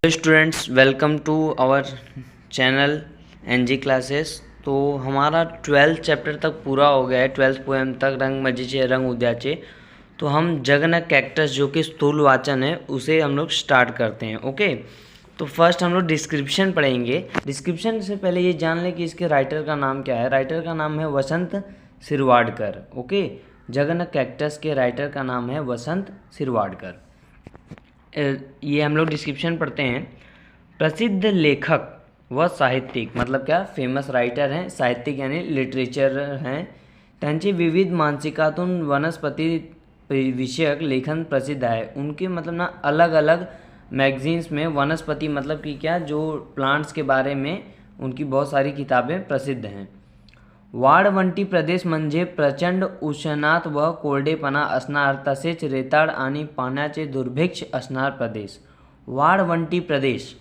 Students, welcome to our channel NG classes. तो हमारा 12th chapter तक पूरा हो गया है, 12th पोएम तक, रंग मजीचे रंग उद्याचे। तो हम जगन कैक्टस जो कि स्थूल वाचन है उसे हम लोग स्टार्ट करते हैं। ओके, तो फर्स्ट हम लोग डिस्क्रिप्शन पढ़ेंगे। डिस्क्रिप्शन से पहले ये जान लें कि इसके राइटर का नाम क्या है। राइटर का नाम है वसंत शिरवाडकर। ओके, जगन कैक्टस के राइटर का नाम है वसंत शिरवाडकर। ये हम लोग डिस्क्रिप्शन पढ़ते हैं। प्रसिद्ध लेखक व साहित्यिक, मतलब क्या, फेमस रायटर हैं, साहित्यिक यानी लिटरेचर हैं। त्यांचे विविध मानसिकातून वनस्पति विषयक लेखन प्रसिद्ध है। उनके मतलब ना अलग अलग मैगजीन्स में वनस्पति मतलब कि क्या, जो प्लांट्स के बारे में उनकी बहुत सारी किताबें प्रसिद्ध हैं। वाळवंटी प्रदेश म्हणजे प्रचंड उष्णात व कोरडेपणा असणार, तसेच रेताळ आणि पाण्याचे दुर्भिक्ष असणार प्रदेश। वाळवंटी प्रदेश,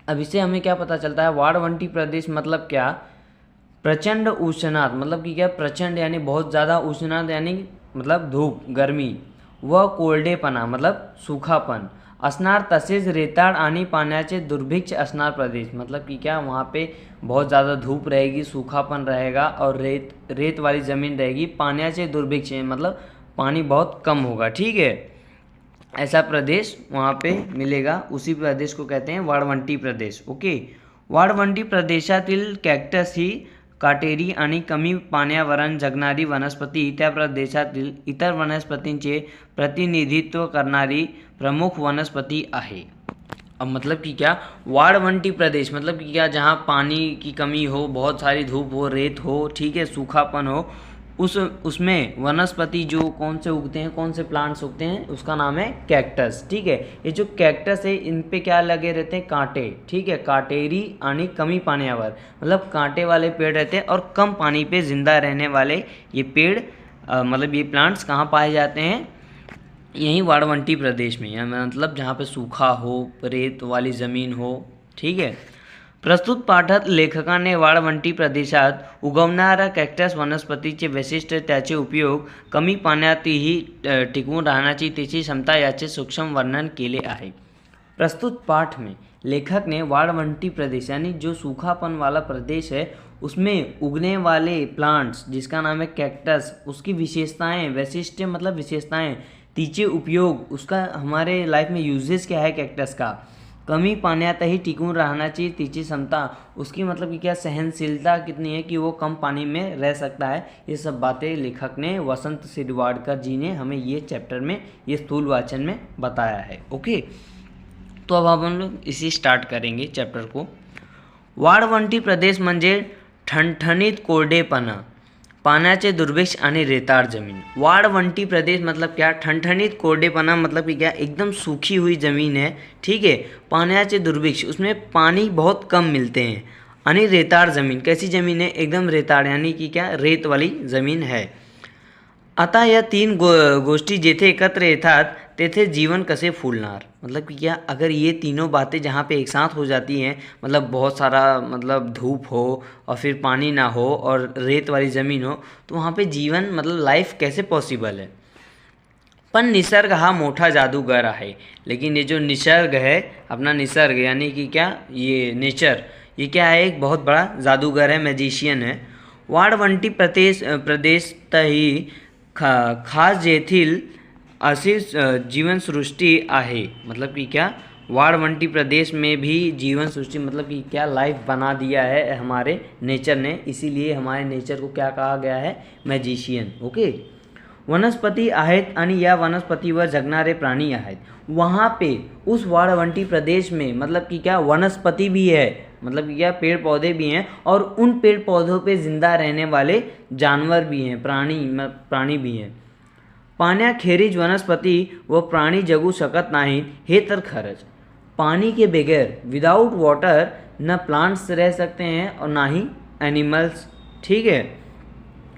अब इससे हमें क्या पता चलता है। वाळवंटी प्रदेश मतलब क्या, प्रचंड उष्णात मतलब कि क्या, प्रचंड यानी बहुत ज़्यादा, उष्णात यानी मतलब धूप गर्मी, व कोरडेपणा मतलब सूखापन, असणार तसेच रेताड़ आणि पाण्याचे दुर्भिक्ष असणार प्रदेश, मतलब कि क्या, वहाँ पे बहुत ज़्यादा धूप रहेगी, सूखापन रहेगा और रेत वाली ज़मीन रहेगी। पाण्याचे दुर्भिक्ष मतलब पानी बहुत कम होगा। ठीक है, ऐसा प्रदेश वहाँ पे मिलेगा, उसी प्रदेश को कहते हैं वाळवंटी प्रदेश। ओके, वाळवंटी प्रदेशातील कॅक्टस ही काटेरी आणि कमी पाण्यावर जगणारी वनस्पती त्या प्रदेशातील इतर वनस्पतींचे प्रतिनिधित्व करणारी प्रमुख वनस्पति आहे। अब मतलब कि क्या, वाळवंटी प्रदेश मतलब कि क्या, जहाँ पानी की कमी हो, बहुत सारी धूप हो, रेत हो, ठीक है, सूखापन हो, उसमें वनस्पति जो कौन से उगते हैं, कौन से प्लांट्स उगते हैं, उसका नाम है कैक्टस। ठीक है, ये जो कैक्टस है इन पे क्या लगे रहते हैं, कांटे। ठीक है, काटेरी आणि कमी पाण्यावर मतलब कांटे वाले पेड़ रहते हैं और कम पानी पे जिंदा रहने वाले ये पेड़ मतलब ये प्लांट्स कहाँ पाए जाते हैं, यहीं वाळवंटी प्रदेश में, मतलब जहाँ पे सूखा हो, रेत वाली ज़मीन हो। ठीक है, प्रस्तुत पाठात लेखकाने वाळवंटी प्रदेशात उगवणाऱ्या कॅक्टस वनस्पतीचे वैशिष्ट्य, त्याचे उपयोग, कमी पाण्यातही टिकून राहण्याची त्याची क्षमता याचे सूक्ष्म वर्णन केले आहे। प्रस्तुत पाठ में लेखक ने वाळवंटी प्रदेश यानी जो सूखापन वाला प्रदेश है उसमें उगने वाले प्लांट्स जिसका नाम है कैक्टस, उसकी विशेषताएं, वैशिष्ट्य मतलब विशेषताएं, तिचे उपयोग, उसका हमारे लाइफ में यूजेस क्या है कैक्टस का, कमी पाण्यातही टिकून राहण्याची तिची क्षमता, उसकी मतलब कि क्या, सहनशीलता कितनी है कि वो कम पानी में रह सकता है। ये सब बातें लेखक ने, वसंत शिरवाडकर जी ने हमें ये चैप्टर में, ये स्थूल वाचन में बताया है। ओके, तो अब हम लोग इसी स्टार्ट करेंगे चैप्टर को। वाळवंटी प्रदेश म्हणजे ठणठणीत कोरडेपणा, पाण्याचे दुर्भिक्ष आणि रेताड़ जमीन। वाळवंटी प्रदेश मतलब क्या, ठणठणीत कोरडेपना मतलब कि क्या, एकदम सूखी हुई ज़मीन है। ठीक है, पाण्याचे दुर्भिक्ष उसमें पानी बहुत कम मिलते हैं, आणि रेताड़ ज़मीन, कैसी ज़मीन है, एकदम रेताड़ यानी कि क्या, रेत वाली ज़मीन है। आता या तीन गोष्टी जेथे एकत्र येतात तेथे जीवन कसे फूलणार, मतलब कि क्या, अगर ये तीनों बातें जहाँ पे एक साथ हो जाती हैं, मतलब बहुत सारा मतलब धूप हो और फिर पानी ना हो और रेत वाली ज़मीन हो, तो वहाँ पे जीवन मतलब लाइफ कैसे पॉसिबल है। पण निसर्ग हा मोठा जादूगर आहे, लेकिन ये जो निसर्ग है, अपना निसर्ग यानी कि क्या, ये नेचर, ये क्या है, एक बहुत बड़ा जादूगर है, मैजिशियन है। वाळवंटी प्रदेश खास जेथील अशी जीवनसृष्टि आहे, मतलब कि क्या, वाळवंटी प्रदेश में भी जीवन सृष्टि मतलब कि क्या, लाइफ बना दिया है हमारे नेचर ने, इसीलिए हमारे नेचर को क्या कहा गया है, मैजिशियन। ओके, वनस्पति आहेत आणि या वनस्पतीवर जगणारे प्राणी आहेत। वहाँ पे उस वाळवंटी प्रदेश में मतलब कि क्या, वनस्पति भी है, मतलब कि क्या, पेड़ पौधे भी हैं, और उन पेड़ पौधों पे जिंदा रहने वाले जानवर भी हैं, प्राणी भी हैं। पाण्याखेरीज वनस्पति व प्राणी जगू शकत नाहीत हे तर खरंच। पानी के बगैर, विदाउट वाटर, न प्लांट्स रह सकते हैं और ना ही एनिमल्स। ठीक है,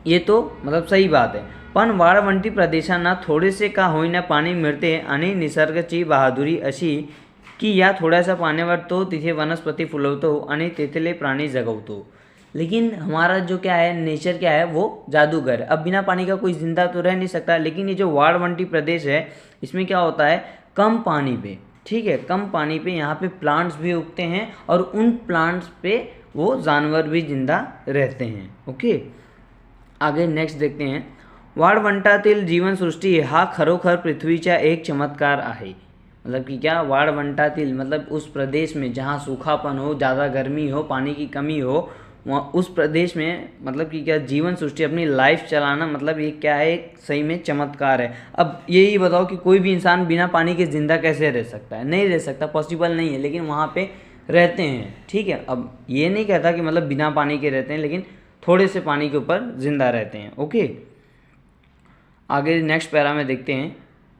ये तो मतलब सही बात है। पण वाळवंटी प्रदेशांना थोडेसे का होईना पाणी मिळते आणि निसर्गाची बहादुरी अशी की या थोड्याशा पाण्यावर तो तिथे वनस्पति फुलवतो आणि तेथील प्राणी जगवतो। लेकिन हमारा जो क्या है, नेचर क्या है, वो जादूगर। अब बिना पानी का कोई ज़िंदा तो रह नहीं सकता, लेकिन ये जो वाळवंटी प्रदेश है इसमें क्या होता है, कम पानी पे ठीक है, कम पानी पे यहाँ पे प्लांट्स भी उगते हैं और उन प्लांट्स पे वो जानवर भी जिंदा रहते हैं। ओके, आगे नेक्स्ट देखते हैं। वाळवंटातील जीवनसृष्टी हा खरोखर पृथ्वीचा एक चमत्कार आहे। मतलब कि क्या, वाळवंटातील मतलब उस प्रदेश में जहाँ सूखापन हो, ज़्यादा गर्मी हो, पानी की कमी हो, वहाँ उस प्रदेश में मतलब कि क्या जीवन सृष्टि अपनी लाइफ चलाना, मतलब ये क्या है, एक सही में चमत्कार है। अब यही बताओ कि कोई भी इंसान बिना पानी के ज़िंदा कैसे रह सकता है? नहीं रह सकता, पॉसिबल नहीं है, लेकिन वहाँ पे रहते हैं। ठीक है, अब ये नहीं कहता कि मतलब बिना पानी के रहते हैं, लेकिन थोड़े से पानी के ऊपर ज़िंदा रहते हैं। ओके, आगे नेक्स्ट पैरा में देखते हैं।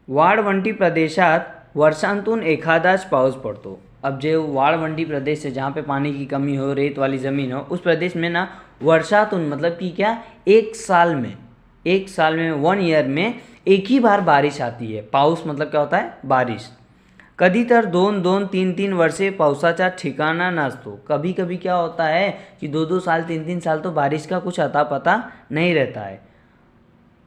वाळवंटी प्रदेशात वर्षांतून एखादाच पाऊस पड़तो। अब जो वाळवंटी प्रदेश है जहाँ पे पानी की कमी हो, रेत वाली ज़मीन हो, उस प्रदेश में ना वर्षातून मतलब कि क्या, एक साल में 1 ईयर में एक ही बार बारिश आती है। पाऊस मतलब क्या होता है? बारिश। कधी तर 2-2, 3-3 वर्षे पावसाचा ठिकाणा नसतो। कभी कभी क्या होता है कि 2-2 साल, 3-3 साल तो बारिश का कुछ अता पता नहीं रहता है।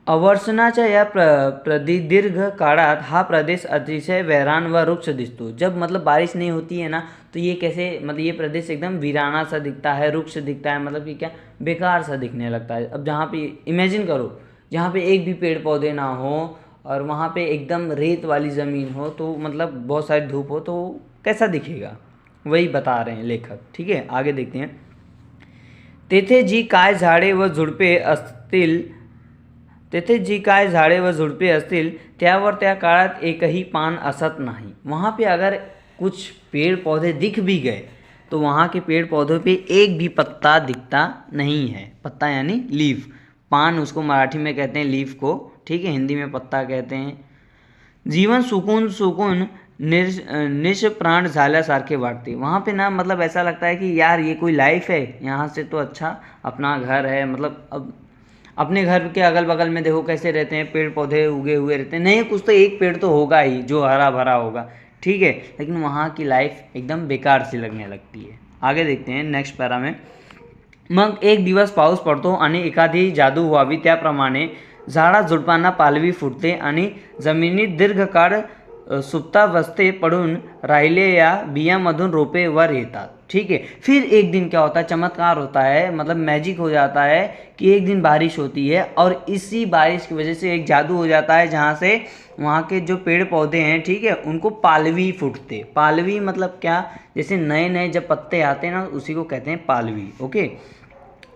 अवर्षणाच्या या प्रदीर्घ काळात हा प्रदेश अतिशय वैरान व रुक्ष दिसतो। जब मतलब बारिश नहीं होती है ना, तो ये कैसे, मतलब ये प्रदेश एकदम वीराना सा दिखता है, रुक्ष दिखता है, मतलब कि क्या, बेकार सा दिखने लगता है। अब जहाँ पे इमेजिन करो, जहाँ पे एक भी पेड़ पौधे ना हो और वहाँ पे एकदम रेत वाली ज़मीन हो, तो मतलब बहुत सारी धूप हो, तो कैसा दिखेगा? वही बता रहे हैं लेखक। ठीक है, आगे देखते हैं। तेथे जी काय झाडे व झुडपे असतील त्यावर त्या काळात एकही पान असत नाही। वहाँ पे अगर कुछ पेड़ पौधे दिख भी गए तो वहाँ के पेड़ पौधों पे एक भी पत्ता दिखता नहीं है। पत्ता यानी लीफ, पान उसको मराठी में कहते हैं लीफ को, ठीक है, हिंदी में पत्ता कहते हैं। जीवन सुकून निष्प्राण झाल्यासारखे वाटते। वहाँ पे ना मतलब ऐसा लगता है कि यार ये कोई लाइफ है, यहाँ से तो अच्छा अपना घर है। मतलब अब अपने घर के अगल बगल में देखो कैसे रहते हैं, पेड़ पौधे उगे हुए रहते हैं, नहीं कुछ तो एक पेड़ तो होगा ही जो हरा भरा होगा, ठीक है, लेकिन वहाँ की लाइफ एकदम बेकार सी लगने लगती है। आगे देखते हैं नेक्स्ट पैरा में। मग एक दिवस पाऊस पडतो आणि एखादी जादू व्हावी त्याप्रमाणे झाडा झुडपांना पालवी फुटते आणि जमिनीत दीर्घकाळ सुप्तावस्थे पडून राहिलेल्या बियांमधून रोपे वर येतात। ठीक है, फिर एक दिन क्या होता है, चमत्कार होता है, मतलब मैजिक हो जाता है कि एक दिन बारिश होती है और इसी बारिश की वजह से एक जादू हो जाता है जहाँ से वहाँ के जो पेड़ पौधे हैं, ठीक है, उनको पालवी फूटते। पालवी मतलब क्या, जैसे नए नए जब पत्ते आते हैं ना, उसी को कहते हैं पालवी। ओके,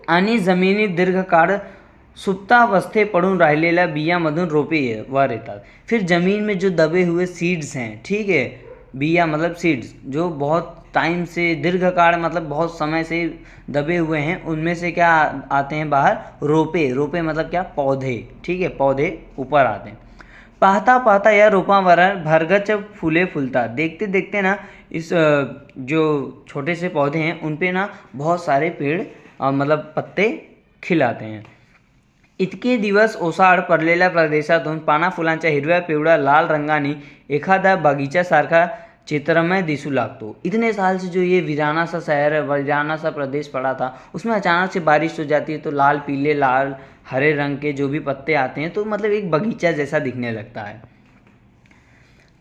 आणि जमिनी दीर्घकाळ सुप्तावस्थे पडून राहिलेल्या बियांमधून रोपे वर येतात। फिर ज़मीन में जो दबे हुए सीड्स हैं, ठीक है, बिया मतलब सीड्स, जो बहुत टाइम से, दीर्घकाल मतलब बहुत समय से दबे हुए हैं, उनमें से क्या आते हैं बाहर? रोपे। रोपे मतलब क्या? पौधे। ठीक है, पौधे ऊपर आते हैं। पाहता पाहता या रोपांवर भरगच्च फूले फूलतात। देखते देखते ना इस जो छोटे से पौधे हैं उन पे ना बहुत सारे पेड़ मतलब पत्ते खिलाते हैं। इतके दिवस ओसाड पडलेल्या प्रदेशातून पाना फुलांच्या हिरव्या पिवळ्या लाल रंगाने एखादा बगीच्यासारखा चित्रमय दिसू लागतो। इतने साल से जो ये वीराना सा शहर है, वीराना सा प्रदेश पड़ा था, उसमें अचानक से बारिश हो जाती है तो लाल पीले लाल हरे रंग के जो भी पत्ते आते हैं, तो मतलब एक बगीचा जैसा दिखने लगता है।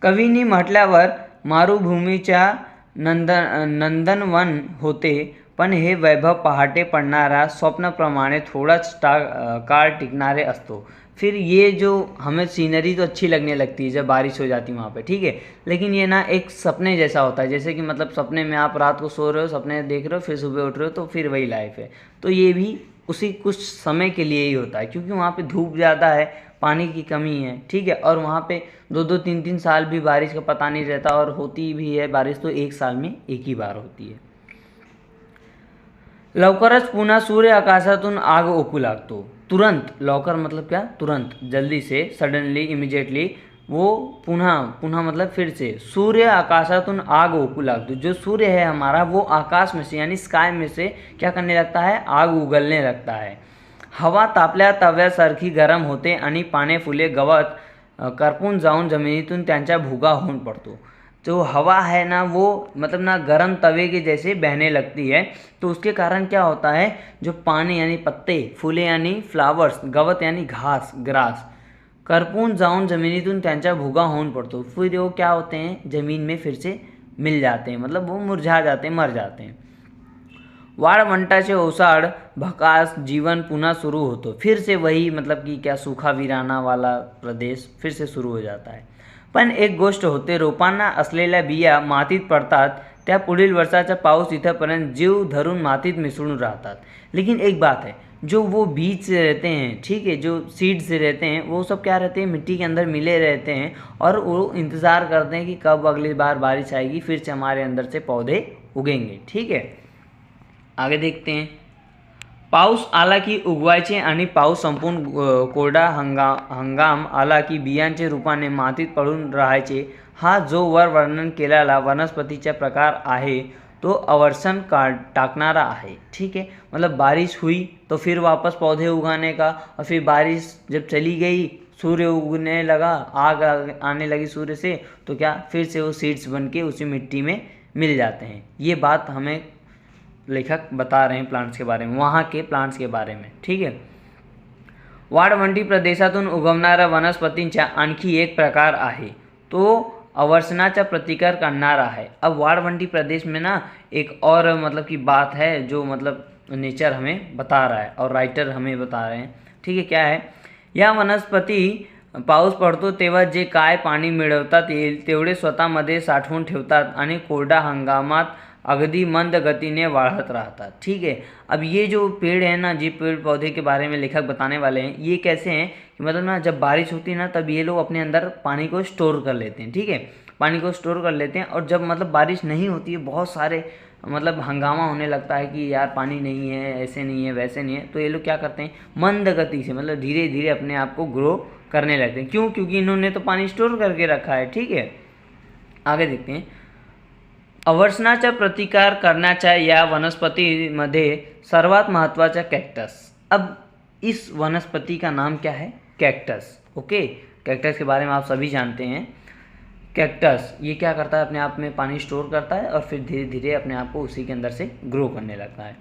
कवींनी म्हटल्यावर मारुभूमीच्या नंदनवन होते, पण हे वैभव पहाटे पडणारा स्वप्नाप्रमाणे थोडाच काळ टिकणारे असतो। फिर ये जो हमें सीनरी तो अच्छी लगने लगती है जब बारिश हो जाती है वहाँ पे, ठीक है, लेकिन ये ना एक सपने जैसा होता है। जैसे कि मतलब सपने में आप रात को सो रहे हो, सपने देख रहे हो, फिर सुबह उठ रहे हो, तो फिर वही लाइफ है। तो ये भी उसी कुछ समय के लिए ही होता है, क्योंकि वहाँ पे धूप ज़्यादा है, पानी की कमी है, ठीक है, और वहाँ पे 2-2, 3-3 साल भी बारिश का पता नहीं रहता, और होती भी है बारिश तो एक साल में एक ही बार होती है। लवकरच पुन्हा सूर्य आकाशातून आग ओकू लागतो। तुरंत, लवकर मतलब क्या? तुरंत, जल्दी से, सडनली, इमिजिएटली, वो पुन्हा मतलब फिर से सूर्य आकाशातून आग ओकू लागतो। जो सूर्य है हमारा वो आकाश में से यानी स्काई में से क्या करने लगता है? आग उगलने लगता है। हवा तापल्या तव्यासारखी गरम होते आणि पाने फुले गवत करपून जाऊन जमिनीतून त्यांचा भुगा होऊन पडतो। जो हवा है ना वो मतलब ना गर्म तवे के जैसे बहने लगती है, तो उसके कारण क्या होता है, जो पानी यानी पत्ते, फूले यानी फ्लावर्स, गवत यानी घास, ग्रास, करपून जाऊन जमिनीतून त्यांचा भुगा होऊन पड़तो, फिर वो क्या होते हैं, जमीन में फिर से मिल जाते हैं, मतलब वो मुरझा जाते हैं, मर जाते हैं। वाळवंटाचे ओसाड भकास जीवन पुनः शुरू होतो, फिर से वही मतलब कि क्या सूखा वीराना वाला प्रदेश फिर से सुरू हो जाता है। पण एक गोष्ट होते, रोपांना असलेल्या बिया मातीत पडतात, त्या पुढील वर्षाचा पाऊस इथपर्यंत जीव धरून मातीत मिसळून राहतात। लेकिन एक बात है, जो वो बीज से रहते हैं, ठीक है, जो सीड से रहते हैं, वो सब क्या रहते हैं, मिट्टी के अंदर मिले रहते हैं और वो इंतज़ार करते हैं कि कब अगली बार बारिश आएगी, फिर से हमारे अंदर से पौधे उगेंगे। ठीक है, आगे देखते हैं। पाऊस आला की उगवायचे आणि पाऊस संपून कोरडा हंगाम आला की बियांचे रूपाने मातीत पडून राहायचे, हा जो वर वर्णन केलेला वनस्पतीचा प्रकार आहे तो अवर्षण टाकणारा है। ठीक है, मतलब बारिश हुई तो फिर वापस पौधे उगाने का, और फिर बारिश जब चली गई, सूर्य उगने लगा, आग आने लगी सूर्य से, तो क्या फिर से वो सीड्स बन के उसी मिट्टी में मिल जाते हैं। ये बात हमें लेखक बता रहे हैं प्लांट्स के बारे में, वहाँ के प्लांट्स के बारे में। ठीक है, वाळवंटी प्रदेशातून उगवणाऱ्या वनस्पतींचा आणखी एक प्रकार आहे, तो अवर्षणाचा प्रतिकार करनारा है। अब वाळवंटी प्रदेश में ना एक और मतलब की बात है जो मतलब नेचर हमें बता रहा है और राइटर हमें बता रहे हैं। ठीक है, क्या है, या वनस्पती पाऊस पडतो तेव्हा जे काय पाणी मिळवतात येईल तेवढे स्वतःमध्ये साठवून ठेवतात आणि कोरडा हंगामात अगदी मंद गति वाढ़त रहता। ठीक है, अब ये जो पेड़ है ना, ये पेड़ पौधे के बारे में लेखक बताने वाले हैं, ये कैसे हैं कि मतलब ना जब बारिश होती है ना तब ये लोग अपने अंदर पानी को स्टोर कर लेते हैं। ठीक है, पानी को स्टोर कर लेते हैं, और जब मतलब बारिश नहीं होती है, बहुत सारे मतलब हंगामा होने लगता है कि यार पानी नहीं है, ऐसे नहीं है, वैसे नहीं है, तो ये लोग क्या करते हैं, मंद गति से मतलब धीरे धीरे अपने आप को ग्रो करने लगते हैं। क्यों, क्योंकि इन्होंने तो पानी स्टोर करके रखा है। ठीक है, आगे देखते हैं। अवर्षणाचा प्रतिकार करण्याच्या या वनस्पतीमध्ये सर्वात महत्त्वाचा कैक्टस। अब इस वनस्पति का नाम क्या है, कैक्टस। ओके, कैक्टस के बारे में आप सभी जानते हैं। कैक्टस ये क्या करता है, अपने आप में पानी स्टोर करता है और फिर धीरे धीरे अपने आप को उसी के अंदर से ग्रो करने लगता है।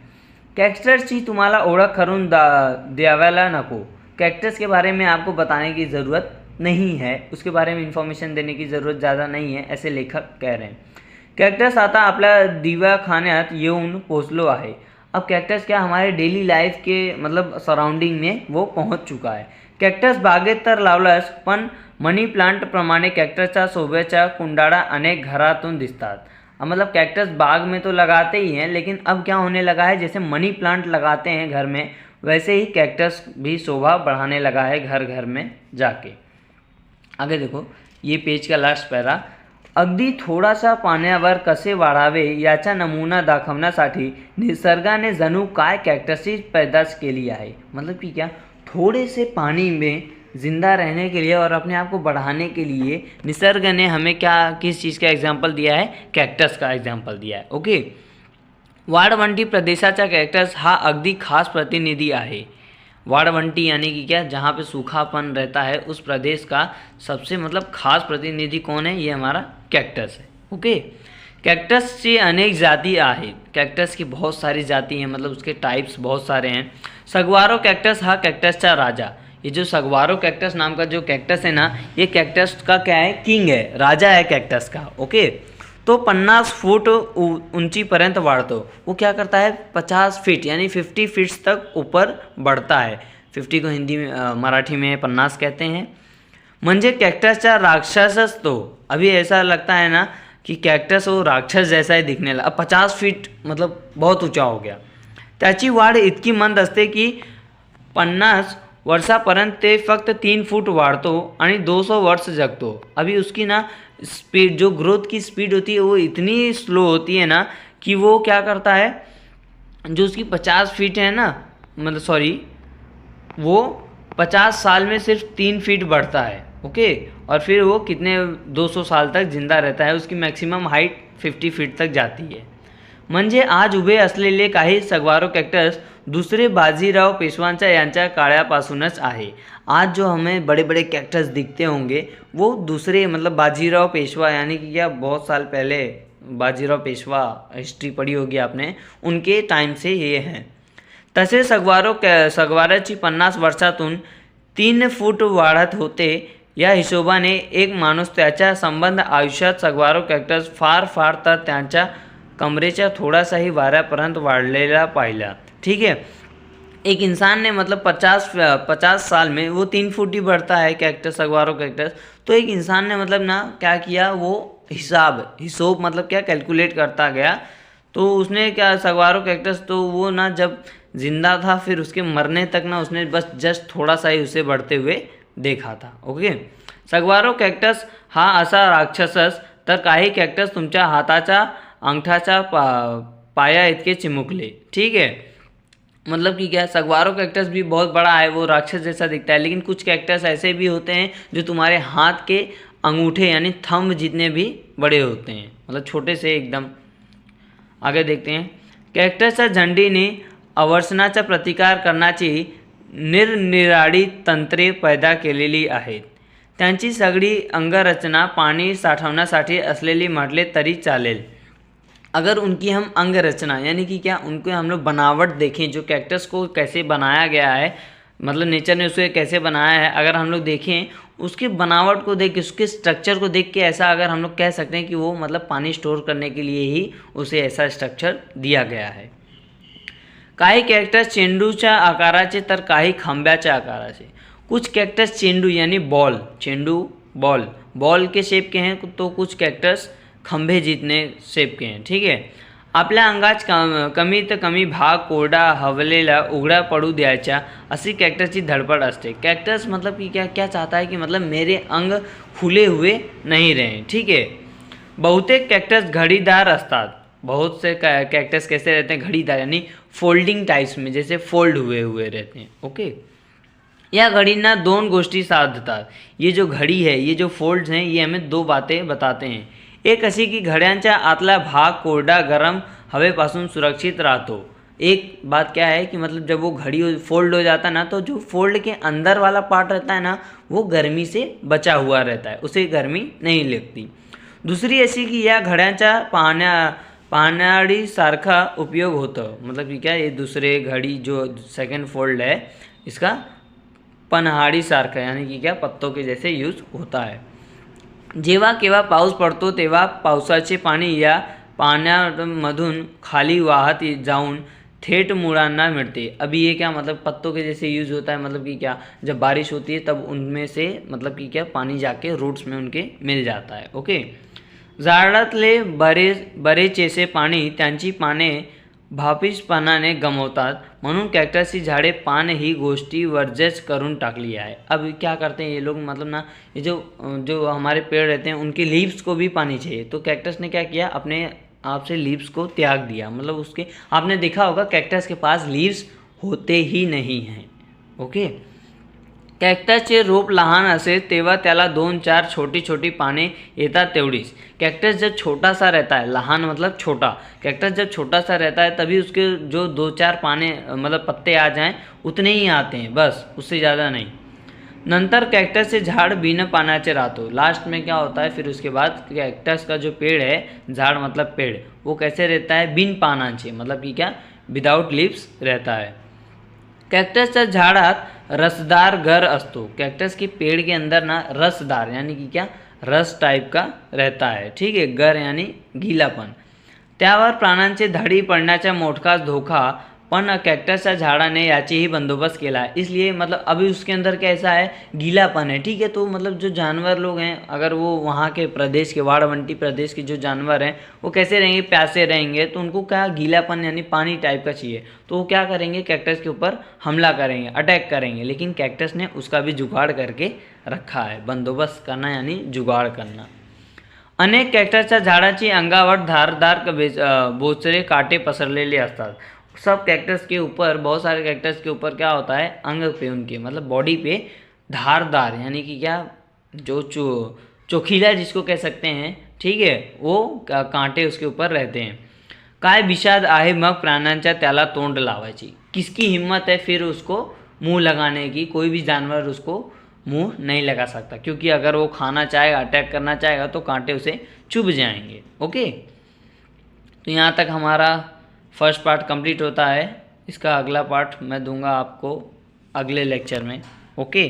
कैक्टसची तुम्हाला ओळख करून द्यायला नको। कैक्टस के बारे में आपको बताने की ज़रूरत नहीं है, उसके बारे में इन्फॉर्मेशन देने की ज़रूरत ज़्यादा नहीं है, ऐसे लेखक कह रहे हैं। कैक्टस आता आपल्या दिवाखान्यात येऊन पोचलो आहे। अब कैक्टस क्या हमारे डेली लाइफ के मतलब सराउंडिंग में वो पहुंच चुका है। कैक्टस बागेत तर लावलास, पण मनी प्लांट प्रमाणे कैक्टसच्या शोभेच्या कुंडाळा अनेक घरातून दिसतात। अब मतलब कैक्टस बाग में तो लगाते ही हैं, लेकिन अब क्या होने लगा है, जैसे मनी प्लांट लगाते हैं घर में, वैसे ही कैक्टस भी शोभा बढ़ाने लगा है घर घर में जाके। आगे देखो, ये पेज का लास्ट पैरा। अगदी थोडासा पाण्यावर कसे वाढावे याचा नमूना दाखवण्यासाठी निसर्गाने जणू काय कैक्टसची पैदाश केली आहे। मतलब कि क्या, थोड़े से पानी में ज़िंदा रहने के लिए और अपने आप को बढ़ाने के लिए निसर्ग ने हमें क्या, किस चीज़ का एग्जाम्पल दिया है, कैक्टस का एग्जाम्पल दिया है। ओके, वाळवंटी प्रदेशाचा कैक्टस हा अगदी खास प्रतिनिधि आहे। वाळवंटी यानी कि क्या, जहाँ पे सूखापन रहता है, उस प्रदेश का सबसे मतलब खास प्रतिनिधि कौन है, ये हमारा कैक्टस है। ओके, कैक्टसची अनेक जाती आहेत। कैक्टस की बहुत सारी जाती हैं, मतलब उसके टाइप्स बहुत सारे हैं। सगवारो कैक्टस हा कैक्टसचा राजा। ये जो सगवारो कैक्टस नाम का जो कैक्टस है ना, ये कैक्टस का क्या है, किंग है, राजा है कैक्टस का। ओके, तो 50 फुट उंचीपर्यंत वाढतो। वो क्या करता है, 50 फीट यानी 50 फीट्स तक ऊपर बढ़ता है। 50 को हिंदी में मराठी में 50 कहते हैं। म्हणजे कैक्टसचा राक्षसच तो। अभी ऐसा लगता है ना कि कैक्टस वो राक्षस जैसा ही दिखने लगा। अब 50 फीट मतलब बहुत ऊंचा हो गया। त्याची वाढ इतकी मंद असते की 50 वर्षापर्यंत ते फक्त 3 फूट वाढतो आणि 200 वर्ष जगतो। अभी उसकी ना स्पीड, जो ग्रोथ की स्पीड होती है वो इतनी स्लो होती है ना कि वो क्या करता है, जो उसकी 50 फीट है ना, मतलब सॉरी, वो 50 साल में सिर्फ 3 फीट बढ़ता है। ओके, और फिर वो कितने 200 साल तक जिंदा रहता है। उसकी मैक्सिमम हाइट 50 फीट तक जाती है। म्हणजे आज उभे असलेले काही सगवारो कैक्टस दूसरे बाजीराव पेशवांच्या यांच्या काळापासूनच आहे। आज जो हमें बड़े बड़े कैक्टस दिखते होंगे वो दूसरे मतलब बाजीराव पेशवा यानी कि क्या, बहुत साल पहले बाजीराव पेशवा हिस्ट्री पढ़ी होगी आपने, उनके टाइम से ये हैं। तसे सगवाराची 50 वर्षातून 3 फूट वाढत होते. या हिशोबाने एक माणूस त्याच्या संबंध आयुष्यात सगवारो कॅक्टस फार फार तर त्यांच्या कमरेच्या थोडासाही वाऱ्यापर्यंत वाढलेला पाहिला. ठीक है, एक इंसान ने मतलब 50 साल में वो 3 फुट ही बढ़ता है कैक्टस, सगवारो कैक्टस. तो एक इंसान ने मतलब ना क्या किया, वो हिसाब मतलब क्या कैलकुलेट करता गया. तो उसने क्या, सगवारो कैक्टस तो वो ना जब जिंदा था फिर उसके मरने तक ना उसने बस जस्ट थोड़ा सा ही उसे बढ़ते हुए देखा था. ओके, सगवारो कॅक्टस हा असा राक्षसच तर काही कॅक्टस तुमच्या हाताच्या अंगठाच्या पाया इतके चिमुकले. ठीक है, मतलब कि क्या, सगवारो कैक्टस भी बहुत बड़ा है, वो राक्षस जैसा दिखता है. लेकिन कुछ कैक्टस ऐसे भी होते हैं जो तुम्हारे हाथ के अंगूठे यानी थंब जितने भी बड़े होते हैं, मतलब छोटे से एकदम. आगे देखते हैं. कॅक्टसच्या झंडीने अवर्षणाचा प्रतिकार करण्याची निरनिराळी तंत्रे पैदा केलेली आहेत. त्यांची सगळी अंगरचना पाणी साठवण्यासाठी असलेली म्हटले तरी चालेल. अगर उनकी हम अंग रचना यानी कि क्या, उनको हम लोग बनावट देखें, जो कैक्टस को कैसे बनाया गया है, मतलब नेचर ने उसे कैसे बनाया है, अगर हम लोग देखें उसकी बनावट को देख के, उसके स्ट्रक्चर को देख के ऐसा अगर हम लोग कह सकते हैं कि वो मतलब पानी स्टोर करने के लिए ही उसे ऐसा स्ट्रक्चर दिया गया है. काही कॅक्टस चेंडूच्या आकाराचे तर काही खांब्याच्या आकाराचे. कुछ कैक्टस चेंडू यानी बॉल, चेंडू बॉल के शेप के हैं, तो कुछ कैक्टस खंभे जितने शेप के हैं. ठीक है, आपल्या अंगाच कमीत कमी भाग कोरडा हवलेला उघडा पडू द्यायचा अशी कॅक्टसची धडपड असते. कॅक्टस मतलब कि क्या चाहता है कि मतलब मेरे अंग खुले हुए नहीं रहें. ठीक है, बहुतेक कॅक्टस घड़ीदार असतात. बहुत से कैक्टस कैसे रहते हैं, घड़ीदार यानी फोल्डिंग टाइप्स में, जैसे फोल्ड हुए रहते हैं. ओके, या घड़ींना 2 गोष्टी साधतात. ये जो घड़ी है, ये जो फोल्ड्स हैं, ये हमें 2 बातें बताते हैं. एक अशी की घड्यांच्या आतला भाग कोरडा गरम हवेपासून सुरक्षित राहतो. एक बात क्या है कि मतलब जब वो घड़ी फोल्ड हो जाता है ना, तो जो फोल्ड के अंदर वाला पार्ट रहता है ना, वो गर्मी से बचा हुआ रहता है, उसे गर्मी नहीं लगती. दुसरी अशी की या घड्यांच्या पाण्याडीसारखा उपयोग होतो. मतलब कि क्या, ये दूसरे घड़ी जो सेकंड फोल्ड है इसका पन्हाड़ी सारखा यानी कि क्या, पत्तों के जैसे यूज होता है. जेव्हा केव्हा पाऊस पडतो तेव्हा पावसाचे पाणी या पाण्यामधून खाली वाहत जाऊन थेट मुळांना मिळते. अभी ये क्या, मतलब पत्तों के जैसे यूज़ होता है. मतलब कि क्या, जब बारिश होती है तब उनमें से मतलब कि क्या, पानी जाके रूट्स में उनके मिल जाता है. ओके, झाडातले बरेचसे पाणी त्यांची पाने भापिसपणाने गमवतात, म्हणून कॅक्टसची झाडे पान ही गोष्टी वर्जच करून टाकली आहे. अब क्या करते हैं ये लोग, मतलब ना ये जो हमारे पेड़ रहते हैं उनके लीव्स को भी पानी चाहिए. तो कैक्टस ने क्या किया, अपने आप से लीव्स को त्याग दिया. मतलब उसके, आपने देखा होगा कैक्टस के पास लीव्स होते ही नहीं हैं. ओके, कॅक्टसचे रोप लहान असेल तेव्हा त्याला 2-4 छोटी छोटी पाने येतात तेवढीच. कैक्टस जब छोटा सा रहता है, लहान मतलब छोटा, कैक्टस जब छोटा सा रहता है तभी उसके जो 2-4 पाने मतलब पत्ते आ जाएं उतने ही आते हैं, बस उससे ज़्यादा नहीं. नंतर कैक्टस से झाड़ बिना पानाचे राहतो. लास्ट में क्या होता है, फिर उसके बाद कैक्टस का जो पेड़ है, झाड़ मतलब पेड़, वो कैसे रहता है, बिन पानाचे मतलब कि क्या, विदाउट लीव्स रहता है. कैक्टसच्या झाडात रसदार गर असतो. कैक्टस के पेड़ के अंदर ना रसदार यानी कि क्या, रस टाइप का रहता है. ठीक है, गर यानी गीलापन. त्यावर प्राण्यांचे धडी पडण्याचा मोठा धोका, पण कैक्टसच्या झाडाने याचीही बंदोबस्त केला है. इसलिए मतलब अभी उसके अंदर कैसा है, गीलापन है. ठीक है, तो मतलब जो जानवर लोग हैं, अगर वो वहाँ के प्रदेश के वाड़वंटी प्रदेश के जो जानवर हैं वो कैसे रहेंगे, प्यासे रहेंगे, तो उनको क्या, गीलापन यानी पानी टाइप का चाहिए. तो वो क्या करेंगे, कैक्टस के ऊपर हमला करेंगे, अटैक करेंगे. लेकिन कैक्टस ने उसका भी जुगाड़ करके रखा है. बंदोबस्त करना यानी जुगाड़ करना. अनेक कैक्टसच्या झाडाची अंगावर धारदार बोचरे काटे पसरलेले असतात. सब कैक्टस के ऊपर, बहुत सारे कैक्टस के ऊपर क्या होता है, अंग पे उनके मतलब बॉडी पे धारदार यानी कि क्या, जो चोखीला जिसको कह सकते हैं. ठीक है, वो कांटे उसके ऊपर रहते हैं. काय विषाद आहे मग प्राण्यांच्या त्याला तोंड लावायची. किसकी हिम्मत है फिर उसको मुंह लगाने की. कोई भी जानवर उसको मुंह नहीं लगा सकता, क्योंकि अगर वो खाना चाहेगा, अटैक करना चाहेगा तो कांटे उसे चुभ जाएंगे. ओके, तो यहाँ तक हमारा फर्स्ट पार्ट कंप्लीट होता है. इसका अगला पार्ट मैं दूंगा आपको अगले लेक्चर में. Okay,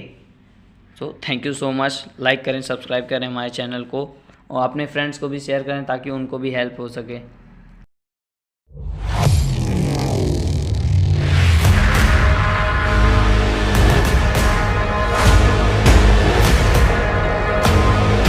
so thank you so much. Like करें, सब्सक्राइब करें हमारे चैनल को और अपने फ्रेंड्स को भी शेयर करें ताकि उनको भी हेल्प हो सके।